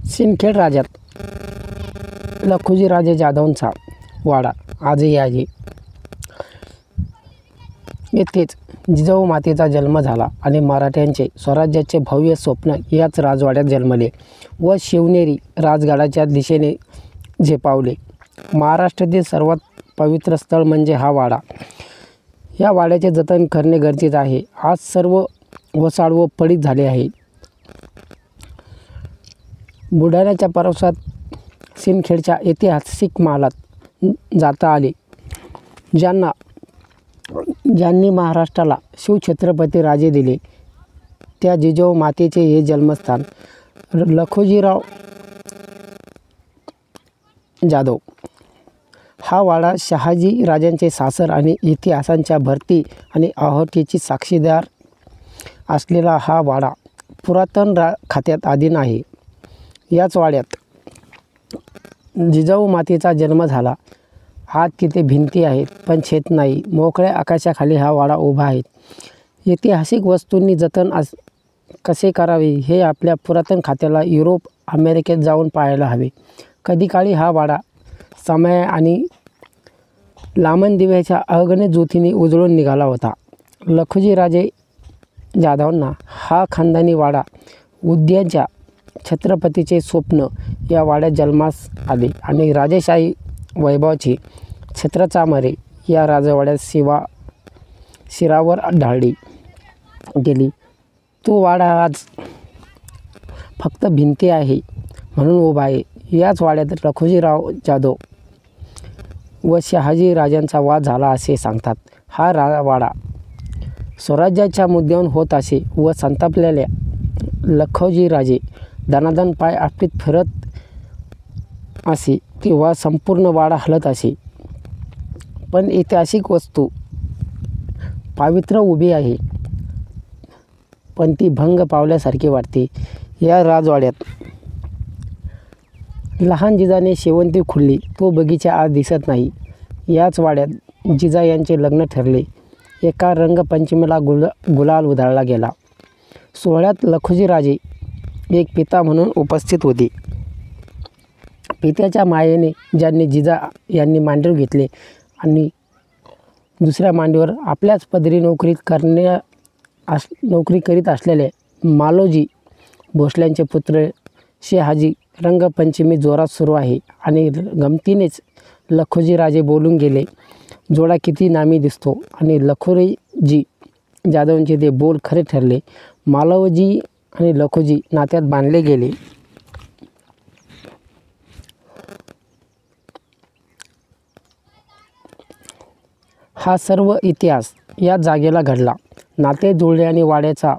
सिंदखेड राज्यात लखुजी राजे जाधवांचा वाडा आजही आहे. येथेच जिजाऊ मातेचा जन्म झाला आणि मराठ्यांचे स्वराज्याचे भव्य स्वप्न याच राजवाड्यात जन्मले व शिवनेरी राजगडाच्या दिशेने झेपावले. महाराष्ट्रातील सर्वात पवित्र स्थळ म्हणजे हा वाडा. या वाड्याचे जतन करणे गरजेचे आहे. आज सर्व वसाड व पडीत झाले आहे. बुलढाण्याच्या प्रवासात सिंदखेडच्या ऐतिहासिक महालात जाता आले. ज्यांनी महाराष्ट्राला शिवछत्रपती राजे दिले त्या जिजाऊ मातेचे हे जन्मस्थान. लखुजीराव जाधव हा वाडा शहाजी राजांचे सासर आणि इतिहासांच्या भरती आणि आहोतीची साक्षीदार असलेला हा वाडा पुरातन खात्यात अधीन आहे. याच वाड्यात जिजाऊ मातेचा जन्म झाला. आज तिथे भिंती आहेत पण छेत नाही. मोकळ्या आकाशाखाली हा वाडा उभा आहे. ऐतिहासिक वस्तूंनी जतन कसे करावे हे आपल्या पुरातन खात्याला युरोप अमेरिकेत जाऊन पाहायला हवे. कधी काळी हा वाडा समय आणि लामण दिव्याच्या अगणित ज्योतींनी उजळून निघाला होता. लखुजी राजे जाधवांना हा खानदानी वाडा उदयाच्या छत्रपतीचे स्वप्न या वाड्यात जन्मास आले आणि राजेशाही वैभवाची छत्रचामरे या राजवाड्यात शिरावर ढाळली गेली. तो वाडा आज फक्त भिंती आहे म्हणून उभा आहे. याच वाड्यात लखुजीराव जाधव व शहाजी राजांचा वाद झाला असे सांगतात. हा वाडा स्वराज्याच्या मुद्द्यावर होत असे व संतापलेल्या लखुजी राजे दणादण पाय आपटीत फिरत असे किंवा संपूर्ण वाडा हलत असे. पण ऐतिहासिक वस्तू पावित्र्य उभी आहे पण ती भंग पावल्यासारखी वाटते. या राजवाड्यात लहान जिजाने शेवंती खुलली तो बगीचा आज दिसत नाही. याच वाड्यात जिजा यांचे लग्न ठरले. एका रंगपंचमीला गुलाल उधळला गेला. सोहळ्यात लखुजी राजे एक पिता म्हणून उपस्थित होते. पित्याच्या मायेने ज्यांनी जिजा यांनी मांडीवर घेतले आणि दुसऱ्या मांडीवर आपल्याच पदरी नोकरी करीत असलेले मालोजी भोसल्यांचे पुत्र शहाजी. रंगपंचमी जोरात सुरू आहे आणि गमतीनेच लखुजी राजे बोलून गेले. जोडा किती नामी दिसतो आणि लखुजी जाधवांचे ते बोल खरे ठरले. मालवजी आणि लखुजी नात्यात बांधले गेले. हा सर्व इतिहास या जागेला घडला. नाते जुळले आणि वाड्याचा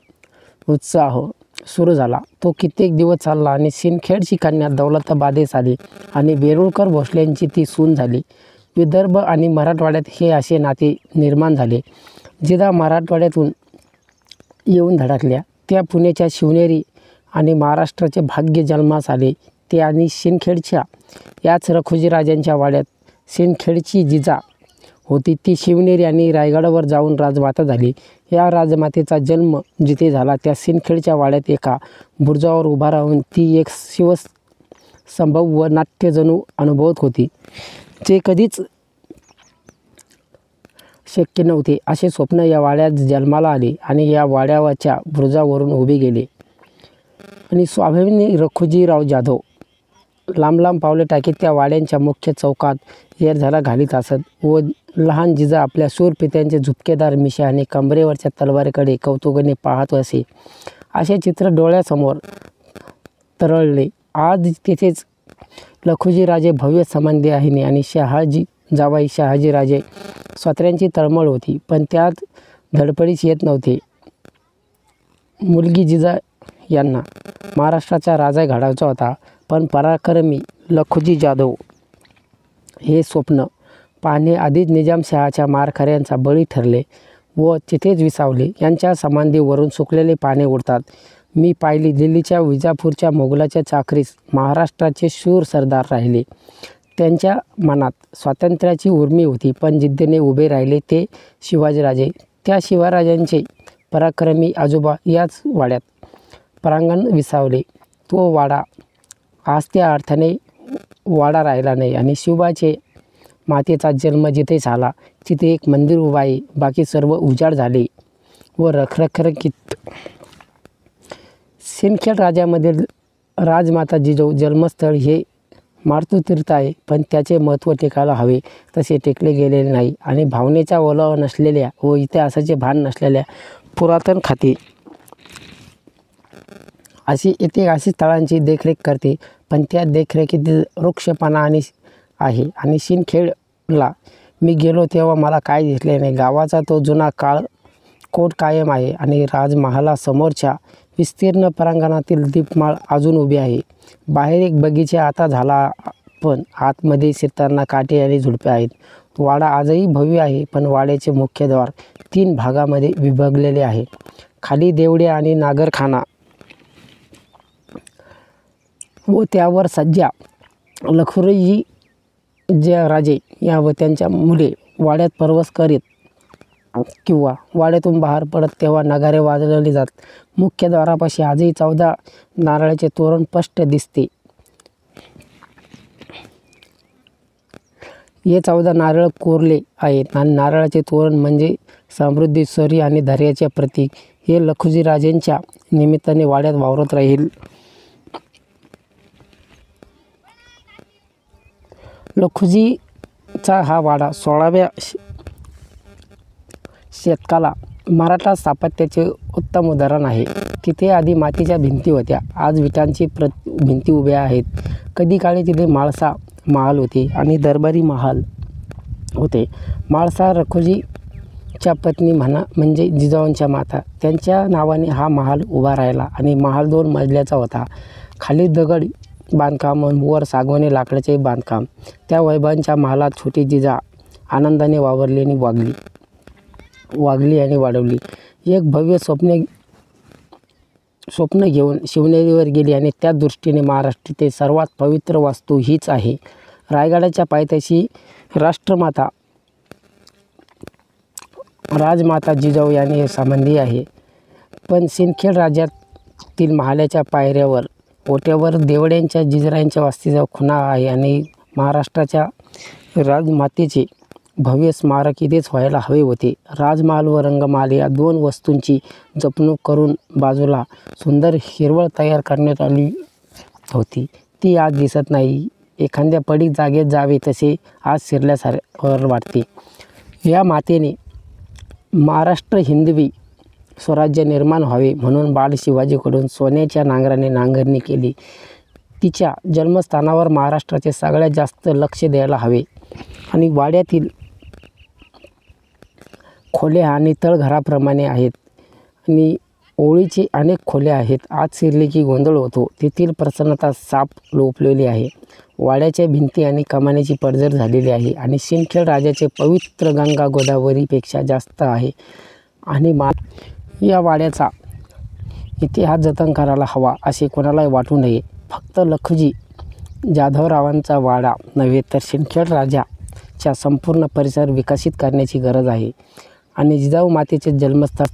उत्साह सुरू झाला. तो कित्येक दिवस चालला आणि सिंदखेडची कन्या दौलताबादेस आली आणि वेरुळकर भोसल्यांची ती सून झाली. विदर्भ आणि मराठवाड्यात हे असे नाते निर्माण झाले. जिजा मराठवाड्यातून येऊन धडकल्या त्या पुण्याच्या शिवनेरी आणि महाराष्ट्राचे भाग्य जन्मास आले ते आणि सिंदखेडच्या याच लखुजी राजांच्या वाड्यात सिंदखेडची जिजा होती ती शिवनेरी आणि रायगडावर जाऊन राजमाता झाली. या राजमातेचा जन्म जिथे झाला त्या सिंदखेडच्या वाड्यात एका बुरुजावर उभा राहून ती एक शिवसंभव व नाट्य जणू अनुभवत होती. जे कधीच शक्य नव्हते असे स्वप्न या वाड्यात जन्माला आले आणि या वाड्याच्या बुरुजावरून उभे गेले आणि स्वाभिमानी लखुजीराव जाधव लांब लांब पावले टाकीत त्या वाड्यांच्या मुख्य चौकात येरझारा घालीत असत व लहान जिजा आपल्या शूर पित्यांचे झुपकेदार मिशा आणि कमरेवरच्या तलवारीकडे कौतुकाने पाहत असे. असे चित्र डोळ्यासमोर तरळले. आज तिथेच लखुजी राजे भव्य समाधीने आणि जावाई शहाजी राजे स्वात्र्यांची तळमळ होती पण त्यात धडपडीच येत नव्हते. मुलगी जिजा यांना महाराष्ट्राचा राजा घडायचा होता पण पराक्रमी लखुजी जाधव हे स्वप्न पाहणे आधीच निजामशहाच्या मारखऱ्यांचा बळी ठरले व तिथेच विसावले. यांच्या समाधीवरून सुकलेले पाने उडतात. मी पाहिली. दिल्लीच्या विजापूरच्या मोगलाच्या चाकरीस महाराष्ट्राचे शूर सरदार राहिले. त्यांच्या मनात स्वातंत्र्याची उर्मी होती पण जिद्दीने उभे राहिले ते शिवाजीराजे. त्या शिवरायांचे पराक्रमी आजोबा याच वाड्यात प्रांगण विसावले. तो वाडा आज त्या अर्थाने वाडा राहिला नाही आणि शिवबाचे मातेचा जन्म जिथे झाला तिथे एक मंदिर उभं आहे. बाकी सर्व उजाड झाले व रखरखीत. सिंदखेड राज्यामधील राजमाता जिजाऊ जन्मस्थळ हे मारुतीतीर्थ आहे, पण त्याचे महत्त्व टेकायला हवे तसे टेकले गेलेले नाही आणि भावनेचा ओलावा नसलेल्या व इतिहासाचे भान नसलेल्या पुरातन खाती अशी ऐतिहासिक स्थळांची देखरेख करते, पण त्या देखरेखीत वृक्षपणा आहे. आणि सिंदखेडला मी गेलो तेव्हा मला काय दिसले नाही. गावाचा तो जुना कोट कायम आहे आणि राजमहालासमोरच्या विस्तीर्ण प्रांगणातील दीपमाळ अजून उभी आहे. बाहेर एक बगीचा आता झाला, पण आतमध्ये शिरताना काटे आणि झुडपे आहेत. वाडा आजही भव्य आहे, पण वाड्याचे मुख्य द्वार 3 भागामध्ये विभागलेले आहे. खाली देवडे आणि नागरखाना व त्यावर सज्जा. लखुजी जे राजे या व त्यांच्या मुले वाड्यात प्रवेश करीत किंवा वाड्यातून बाहेर पडत तेव्हा नगारे वाजवले जात. मुख्य द्वारापाशी आजही 14 नारळाचे तोरण स्पष्ट दिसते. हे 14 नारळ कोरले आहेत आणि नारळाचे तोरण म्हणजे समृद्धी, शौर्य आणि धैर्याचे प्रतीक. हे लखुजी राजेंच्या निमित्ताने वाड्यात वावरत राहील. लखुजीचा हा वाडा 16व्या शतकाला मराठा स्थापत्याचे उत्तम उदाहरण आहे. तिथे आधी मातीच्या भिंती होत्या, आज विटांची भिंती उभ्या आहेत. कधी काळी तिथे म्हाळसा महाल होते आणि दरबारी महाल होते. म्हाळसा लखुजीच्या पत्नी म्हणजे जिजाऊंच्या माता, त्यांच्या नावाने हा महाल उभा राहिला आणि महाल 2 मजल्याचा होता. खाली दगड बांधकाम, वर सागवानी लाकडाचे बांधकाम. त्या वैभवांच्या महालात छोटी जिजा आनंदाने वावरली आणि वाढवली. एक भव्य स्वप्न घेऊन शिवनेरीवर गेली आणि त्या दृष्टीने महाराष्ट्रातील सर्वात पवित्र वास्तू हीच आहे. रायगडाच्या पायथ्याशी राजमाता जिजाऊ यांनी संबंधी आहे, पण सिंदखेड राज्यातील महालाच्या पायऱ्यावर ओट्यावर देवड्यांच्या जिजरायांच्या वस्तीचा खुणा आहे आणि महाराष्ट्राच्या राजमातेचे भव्य स्मारक इथेच व्हायला हवे होते. राजमहाल व रंगमहाल या 2 वस्तूंची जपणूक करून बाजूला सुंदर हिरवळ तयार करण्यात आली होती. ती आज दिसत नाही. एखाद्या पडीक जागेत जावे तसे आज शिरल्यासारखे वाटते. या मातेने महाराष्ट्र हिंदवी स्वराज्य निर्माण व्हावे म्हणून बाळ शिवाजीकडून सोन्याच्या नांगराने नांगरणी केली. तिच्या जन्मस्थानावर महाराष्ट्राचे सगळ्यात जास्त लक्ष द्यायला हवे. आणि वाड्यातील खोल्या आणि तळघराप्रमाणे आहेत आणि ओळीचे अनेक खोल्या आहेत. आज शिरले की गोंधळ होतो. तेथील प्रसन्नता साप लोपलेली आहे. वाड्याच्या भिंती आणि कमानीची पडझड झालेली आहे आणि सिंदखेड राजाचे पवित्र गंगा गोदावरीपेक्षा जास्त आहे. आणि या वाड्याचा इतिहास जतन करायला हवा असे कोणालाही वाटू नये. फक्त लखुजी जाधवरावांचा वाडा नव्हे तर सिंदखेड राजाच्या संपूर्ण परिसर विकसित करण्याची गरज आहे. आणि जिजाऊ मातेचे जन्मस्थळ